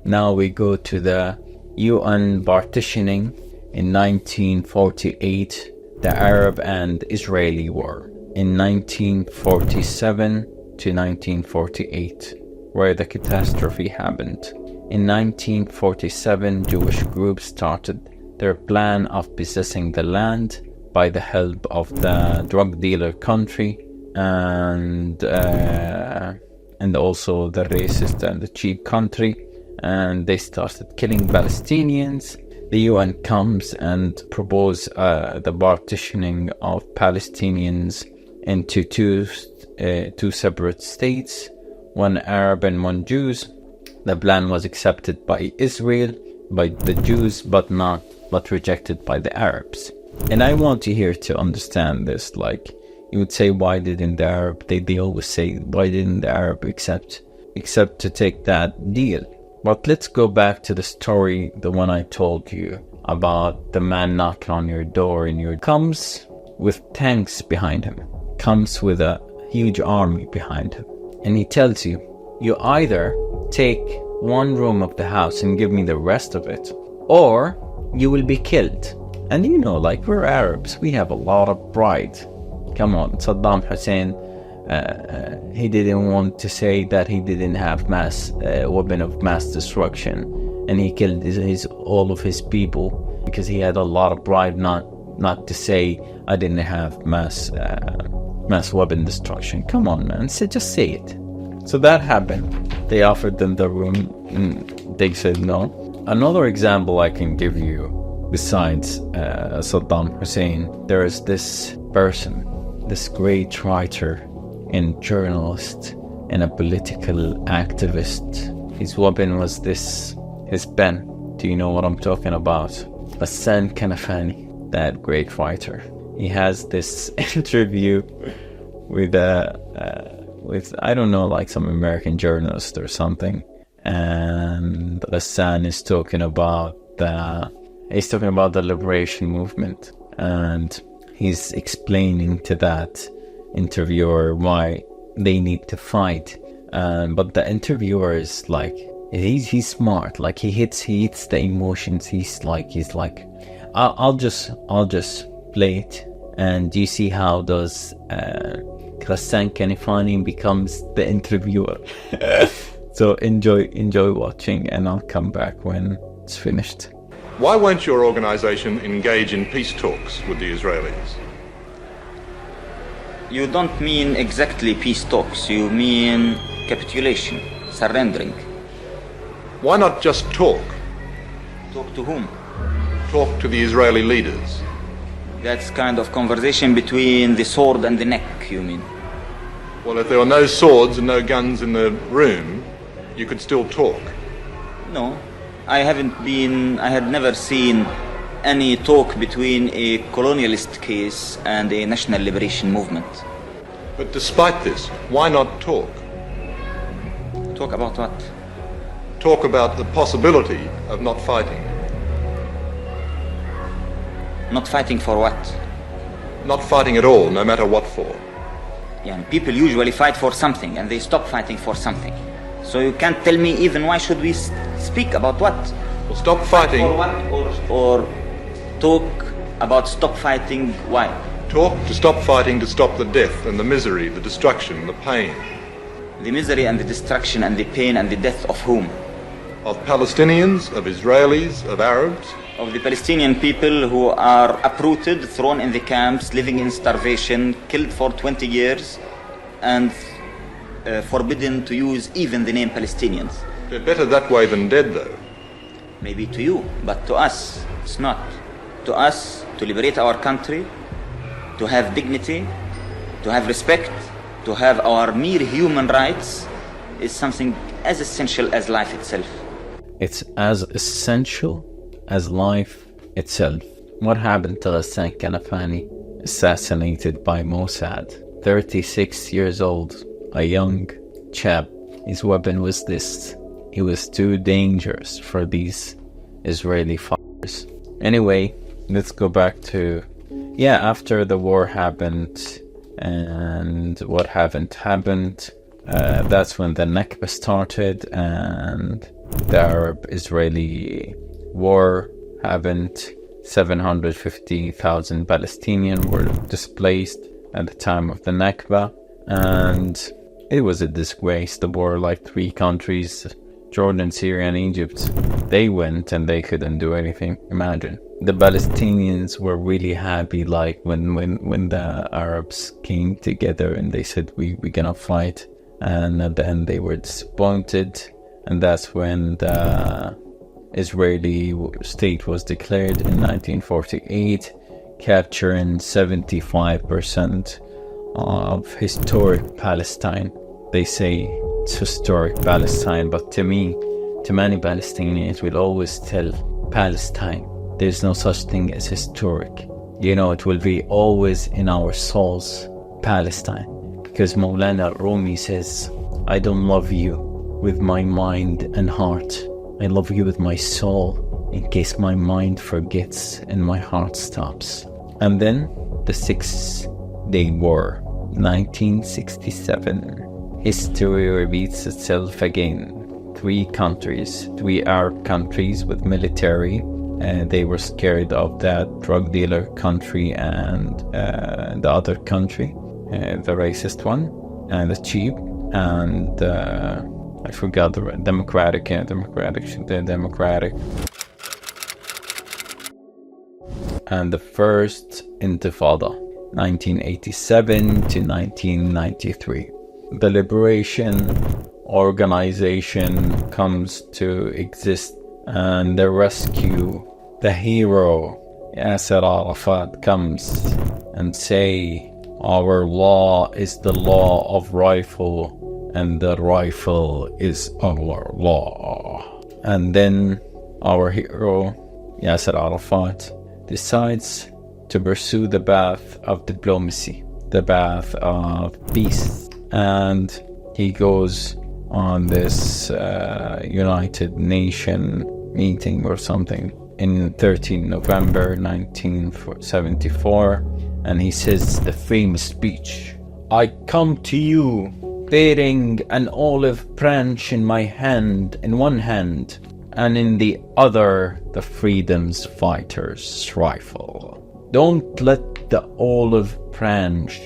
Now we go to the UN partitioning in 1948, the Arab and Israeli war in 1947 to 1948, where the catastrophe happened. In 1947, Jewish groups started their plan of possessing the land by the help of the drug dealer country and also the racist and the cheap country, and they started killing Palestinians. The UN comes and proposes the partitioning of Palestinians into two separate states, one Arab and one Jews. The plan was accepted by Israel, by the Jews, but rejected by the Arabs. And I want you here to understand this. Like, you would say, why didn't the Arab? They always say, why didn't the Arab accept to take that deal? But let's go back to the story, the one I told you about the man knocking on your door, and comes with tanks behind him, comes with a huge army behind him, and he tells you, you either take one room of the house and give me the rest of it, or you will be killed. And you know, like, we're Arabs, we have a lot of pride. Come on, Saddam Hussein, he didn't want to say that he didn't have weapon of mass destruction, and he killed all of his people because he had a lot of pride not to say I didn't have mass weapon destruction. Come on, man, just say it. So that happened. They offered them the room and they said no. Another example I can give you, besides Saddam Hussein, there is this person, this great writer and journalist and a political activist. His weapon was his pen. Do you know what I'm talking about? Hassan Kanafani, that great writer. He has this interview with I don't know, like some American journalist or something, and Hassan is talking about the liberation movement, and he's explaining to that interviewer why they need to fight, but the interviewer is like, he's smart, like he hits the emotions. He's like I'll just play it, and you see how does Hassan Kanafani becomes the interviewer. So enjoy watching, and I'll come back when it's finished. Why won't your organization engage in peace talks with the Israelis? You don't mean exactly peace talks, you mean capitulation, surrendering. Why not just talk? Talk to whom? Talk to the Israeli leaders. That's kind of conversation between the sword and the neck, you mean? Well, if there were no swords and no guns in the room, you could still talk. No, I had never seen any talk between a colonialist case and a national liberation movement. But despite this, why not talk? Talk about what? Talk about the possibility of not fighting. Not fighting for what? Not fighting at all, no matter what for. Yeah, and people usually fight for something and they stop fighting for something. So you can't tell me even why should we speak about what? Well, stop fighting. For what? Or talk about stop fighting, why? Talk to stop fighting, to stop the death and the misery, the destruction, the pain. The misery and the destruction and the pain and the death of whom? Of Palestinians, of Israelis, of Arabs. Of the Palestinian people who are uprooted, thrown in the camps, living in starvation, killed for 20 years, and forbidden to use even the name Palestinians. They're better that way than dead, though. Maybe to you, but to us, it's not. To us, to liberate our country, to have dignity, to have respect, to have our mere human rights, is something as essential as life itself. It's as essential as life itself. What happened to Hassan Kanafani, assassinated by Mossad? 36 years old, a young chap. His weapon was this. He was too dangerous for these Israeli fighters. Anyway, let's go back to, after the war happened, and what haven't happened, that's when the Nakba started, and the Arab-Israeli war happened. 750,000 Palestinians were displaced at the time of the Nakba, and it was a disgrace. The war, like 3 countries, Jordan, Syria, and Egypt, they went and they couldn't do anything. Imagine. The Palestinians were really happy, like when the Arabs came together and they said, we're gonna fight. And at the end they were disappointed. And that's when the Israeli state was declared in 1948, capturing 75% of historic Palestine. They say it's historic Palestine, but to me, to many Palestinians, will always tell Palestine, there's no such thing as historic. You know, it will be always in our souls, Palestine. Because Maulana Rumi says, I don't love you with my mind and heart. I love you with my soul, in case my mind forgets and my heart stops. And then the 6-Day War, 1967. History repeats itself again. 3 countries, 3 Arab countries with military. They were scared of that drug dealer country and the other country, the racist one, and the chief, and I forgot the democratic. And the first Intifada, 1987 to 1993. The Liberation Organization comes to exist, and the rescue, the hero Yasser Arafat comes and say, our law is the law of rifle, and the rifle is our law. And then our hero Yasser Arafat decides to pursue the path of diplomacy, the path of peace, and he goes on this United Nation meeting or something in 13 November 1974, and he says the famous speech, I come to you bearing an olive branch in my hand, in one hand, and in the other the freedom's fighter's rifle. Don't let the olive branch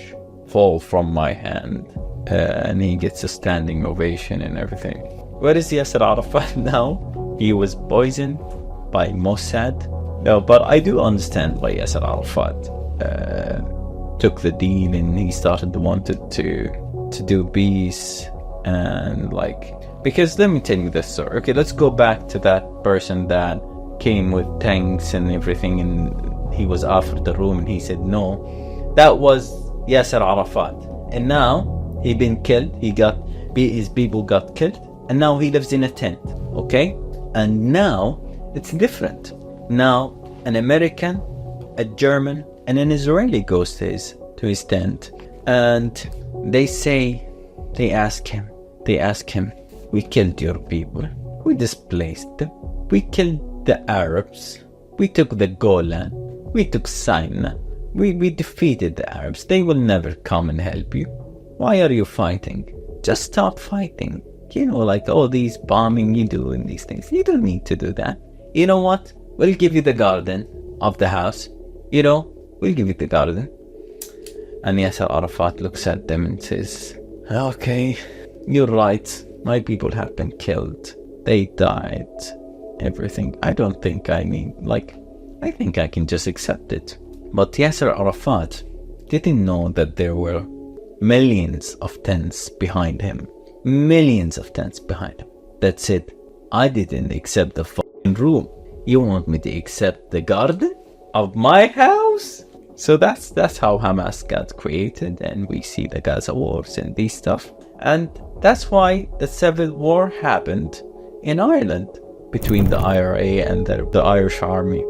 fall from my hand. And he gets a standing ovation and everything. Where is Yasser Arafat now? He was poisoned by Mossad. No, but I do understand why Yasser Arafat took the deal, and he wanted to do peace, and because let me tell you this story. Okay, let's go back to that person that came with tanks and everything, and he was offered the room and he said no. That was Yasser Arafat, and now he been killed. His people got killed, and now he lives in a tent. Okay, and now it's different. Now an American, a German, and an Israeli goes to his tent, and they ask him, we killed your people, we displaced them, we killed the Arabs, we took the Golan, we took Sinai, we defeated the Arabs. They will never come and help you. Why are you fighting? Just stop fighting. You know, like all these bombing you do and these things. You don't need to do that. You know what? We'll give you the garden of the house. You know, we'll give you the garden. And Yasser Arafat looks at them and says, okay, you're right. My people have been killed. They died. Everything. I don't think I think I can just accept it. But Yasser Arafat didn't know that there were millions of tents behind him. Millions of tents behind him. That's it. I didn't accept the fucking room. You want me to accept the garden of my house? So that's how Hamas got created, and we see the Gaza wars and these stuff. And that's why the civil war happened in Ireland between the IRA and the Irish army.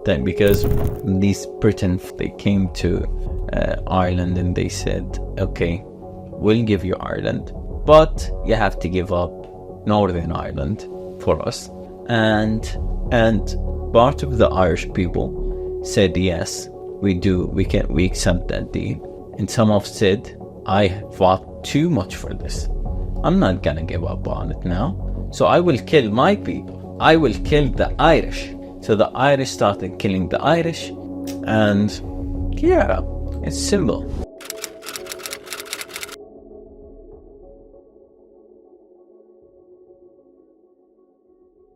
Then because these Britain, they came to Ireland and they said, okay, we'll give you Ireland, but you have to give up Northern Ireland for us. And part of the Irish people said, yes, we accept that deal. And some have said, I fought too much for this. I'm not gonna give up on it now. So I will kill my people. I will kill the Irish. So the Irish started killing the Irish, and yeah, it's simple.